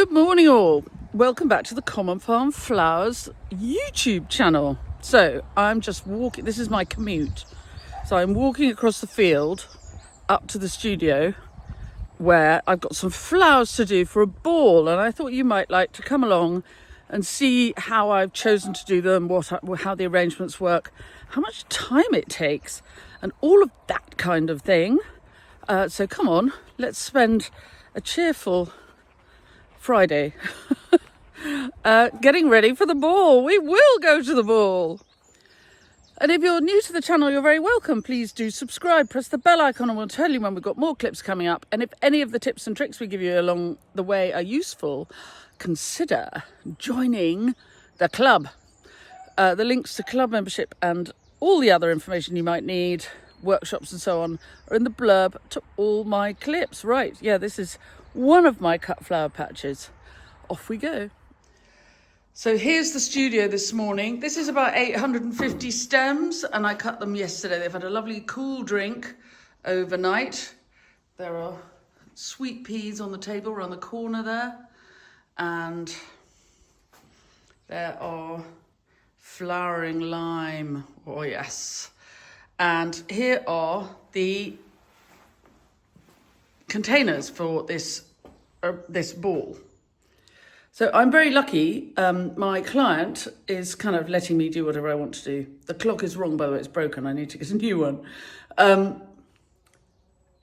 Good morning all. Welcome back to the Common Farm Flowers YouTube channel. So I'm just walking, this is my commute. So I'm walking across the field up to the studio where I've got some flowers to do for a ball, and I thought you might like to come along and see how I've chosen to do them, how the arrangements work, how much time it takes, and all of that kind of thing. So come on, let's spend a cheerful Friday getting ready for the ball. We will go to the ball. And if you're new to the channel, you're very welcome. Please do subscribe, press the bell icon, and we'll tell you when we've got more clips coming up. And if any of the tips and tricks we give you along the way are useful, consider joining the club. The links to club membership and all the other information you might need, workshops and so on, are in the blurb to all my clips. Right, yeah, this is one of my cut flower patches. Off we go. So here's the studio this morning. This is about 850 stems, and I cut them yesterday. They've had a lovely cool drink overnight. There are sweet peas on the table around the corner there, and there are flowering lime. Oh yes. And here are the containers for this ball. So I'm very lucky. My client is kind of letting me do whatever I want to do. The clock is wrong, by the way, it's broken. I need to get a new one.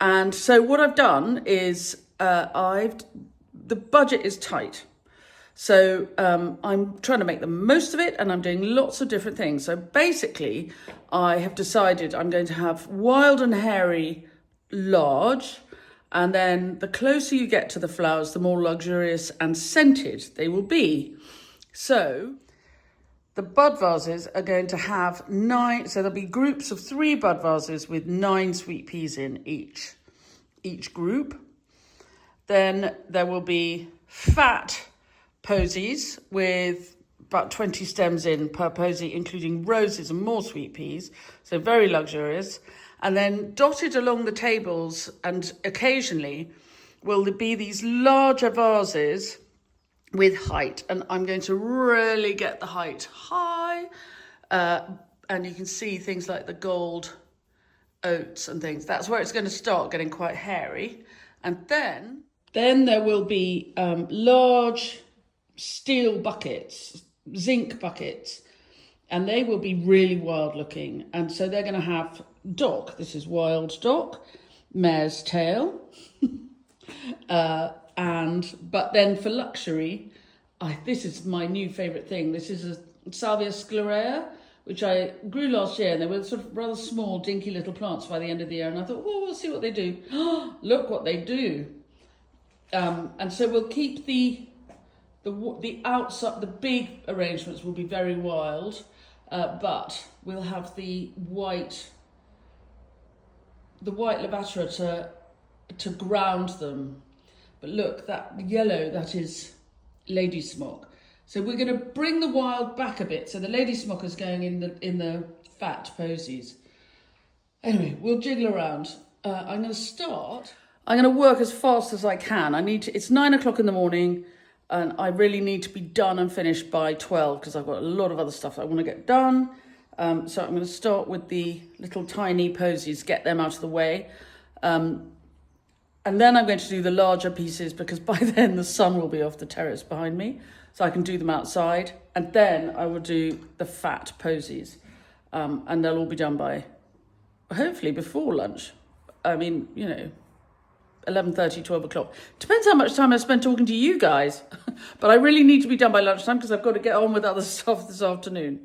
And so what I've done is the budget is tight. So I'm trying to make the most of it, and I'm doing lots of different things. So basically, I have decided I'm going to have wild and hairy large, and then the closer you get to the flowers, the more luxurious and scented they will be. So the bud vases are going to have 9, so there'll be groups of 3 bud vases with 9 sweet peas in each group. Then there will be fat posies with about 20 stems in per posy, including roses and more sweet peas, so very luxurious. And then dotted along the tables and occasionally will be these larger vases with height, and I'm going to really get the height high, and you can see things like the gold oats and things. That's where it's going to start getting quite hairy. And then there will be large steel buckets, zinc buckets, and they will be really wild looking. And so they're going to have dock. This is wild dock, mare's tail. But then for luxury, this is my new favourite thing. This is a Salvia sclarea, which I grew last year, and they were sort of rather small, dinky little plants by the end of the year. And I thought, well, we'll see what they do. Look what they do. And so we'll keep the outside, the big arrangements will be very wild, but we'll have the white labatera to ground them. But look, that yellow, that is lady smock. So we're going to bring the wild back a bit. So the lady smock is going in the fat posies. Anyway, we'll jiggle around. I'm going to work as fast as I can. It's 9 o'clock in the morning, and I really need to be done and finished by 12 because I've got a lot of other stuff I want to get done. So I'm going to start with the little tiny posies, get them out of the way. And then I'm going to do the larger pieces because by then the sun will be off the terrace behind me, so I can do them outside. And then I will do the fat posies, and they'll all be done by, hopefully, before lunch. I mean, 11:30, 12 o'clock. Depends how much time I spend talking to you guys. But I really need to be done by lunchtime because I've got to get on with other stuff this afternoon.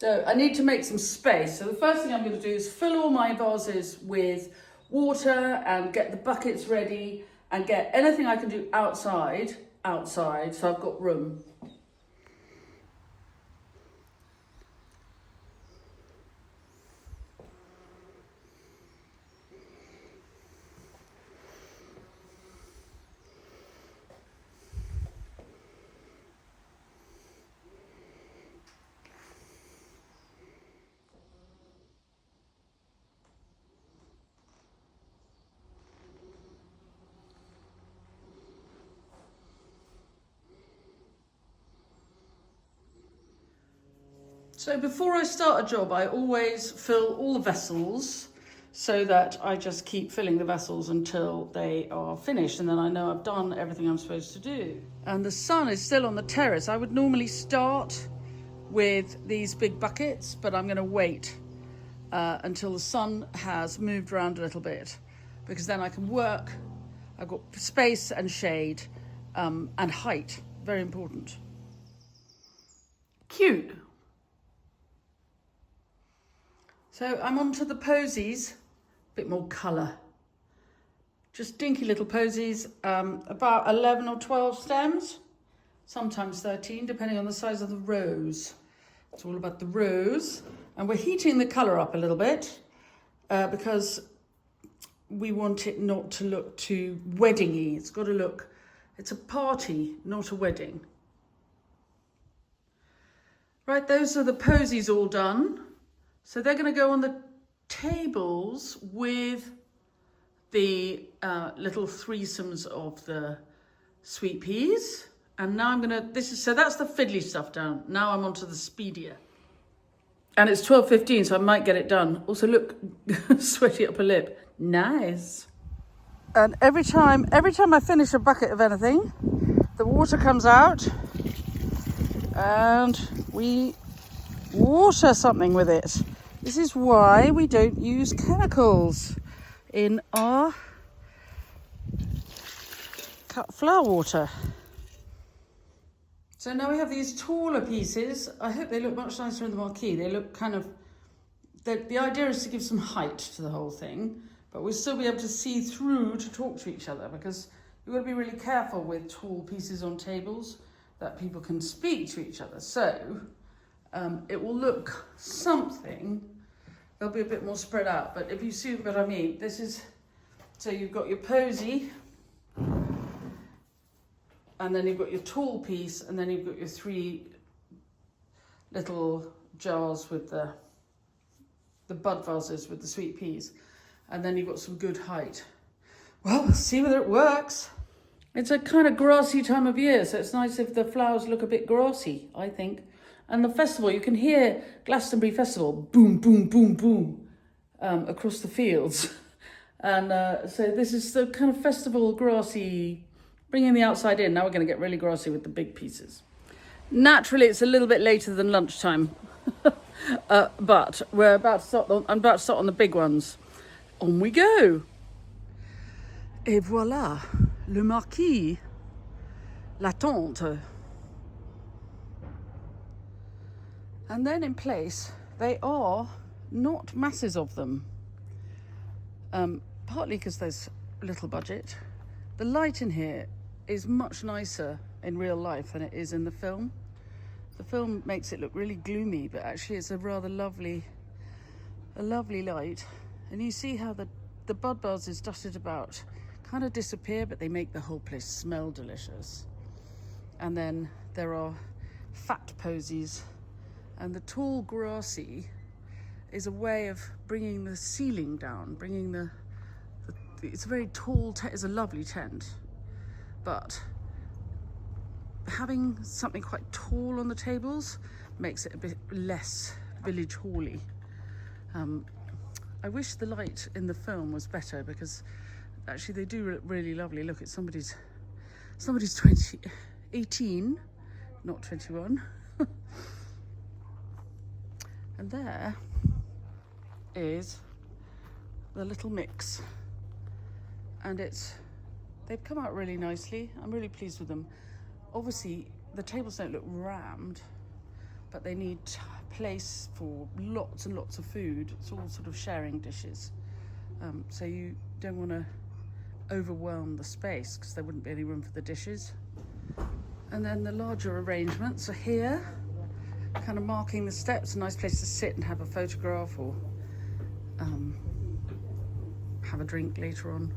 So I need to make some space. So the first thing I'm going to do is fill all my vases with water and get the buckets ready and get anything I can do outside, so I've got room. So before I start a job, I always fill all the vessels so that I just keep filling the vessels until they are finished, and then I know I've done everything I'm supposed to do. And the sun is still on the terrace. I would normally start with these big buckets, but I'm going to wait until the sun has moved around a little bit, because then I can work. I've got space and shade and height, very important. Cute. So I'm on to the posies. Bit more colour. Just dinky little posies, about 11 or 12 stems, sometimes 13, depending on the size of the rose. It's all about the rose. And we're heating the colour up a little bit because we want it not to look too wedding-y. It's got to look, it's a party, not a wedding. Right, those are the posies all done. So they're going to go on the tables with the little threesomes of the sweet peas. And now I'm gonna, so that's the fiddly stuff down. Now I'm onto the speedier. And it's 12:15, so I might get it done. Also look, sweaty upper lip, nice. And every time I finish a bucket of anything, the water comes out and we water something with it. This is why we don't use chemicals in our cut flower water. So now we have these taller pieces. I hope they look much nicer in the marquee. They look kind of, the idea is to give some height to the whole thing, but we'll still be able to see through to talk to each other, because you've got to be really careful with tall pieces on tables that people can speak to each other. So it will look something. They'll be a bit more spread out, but if you see what I mean, this is, so you've got your posy, and then you've got your tall piece, and then you've got your three little jars with the bud vases with the sweet peas, and then you've got some good height. Well, we'll see whether it works. It's a kind of grassy time of year, so it's nice if the flowers look a bit grassy, I think. And the festival, you can hear Glastonbury Festival, boom, boom, boom, boom, across the fields. And so this is the kind of festival grassy, bringing the outside in. Now we're going to get really grassy with the big pieces. Naturally, it's a little bit later than lunchtime, but we're about to start I'm about to start on the big ones. On we go. Et voilà, le marquis, la tente. And then in place, they are not masses of them. Partly because there's little budget. The light in here is much nicer in real life than it is in the film. The film makes it look really gloomy, but actually it's a rather lovely light. And you see how the bud vases dotted about kind of disappear, but they make the whole place smell delicious. And then there are fat posies. And the tall grassy is a way of bringing the ceiling down, bringing it's a very tall it's a lovely tent, but having something quite tall on the tables makes it a bit less village hall-y. I wish the light in the film was better, because actually they do look really lovely. Look, it's somebody's 18, not 21. And there is the little mix, and they've come out really nicely. I'm really pleased with them. Obviously the tables don't look rammed, but they need place for lots and lots of food. It's all sort of sharing dishes, so you don't want to overwhelm the space, because there wouldn't be any room for the dishes. And then the larger arrangements are here, kind of marking the steps, a nice place to sit and have a photograph, or have a drink later on.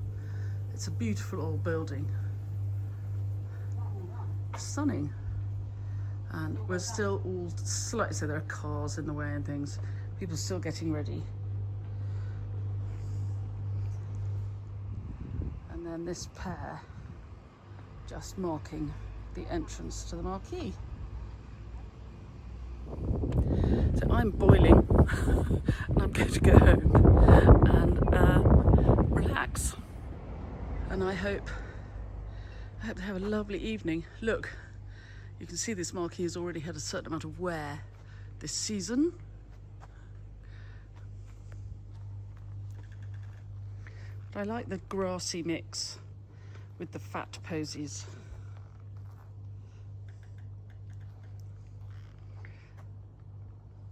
It's a beautiful old building, stunning. And we're still all slightly, so there are cars in the way and things, people still getting ready. And then this pair just marking the entrance to the marquee. So I'm boiling and I'm going to go home and relax. And I hope to have a lovely evening. Look, you can see this marquee has already had a certain amount of wear this season. But I like the grassy mix with the fat posies.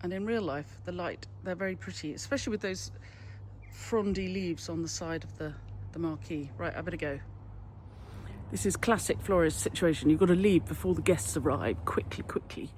And in real life, the light, they're very pretty, especially with those frondy leaves on the side of the marquee. Right, I better go. This is classic florist situation. You've got to leave before the guests arrive. Quickly, quickly.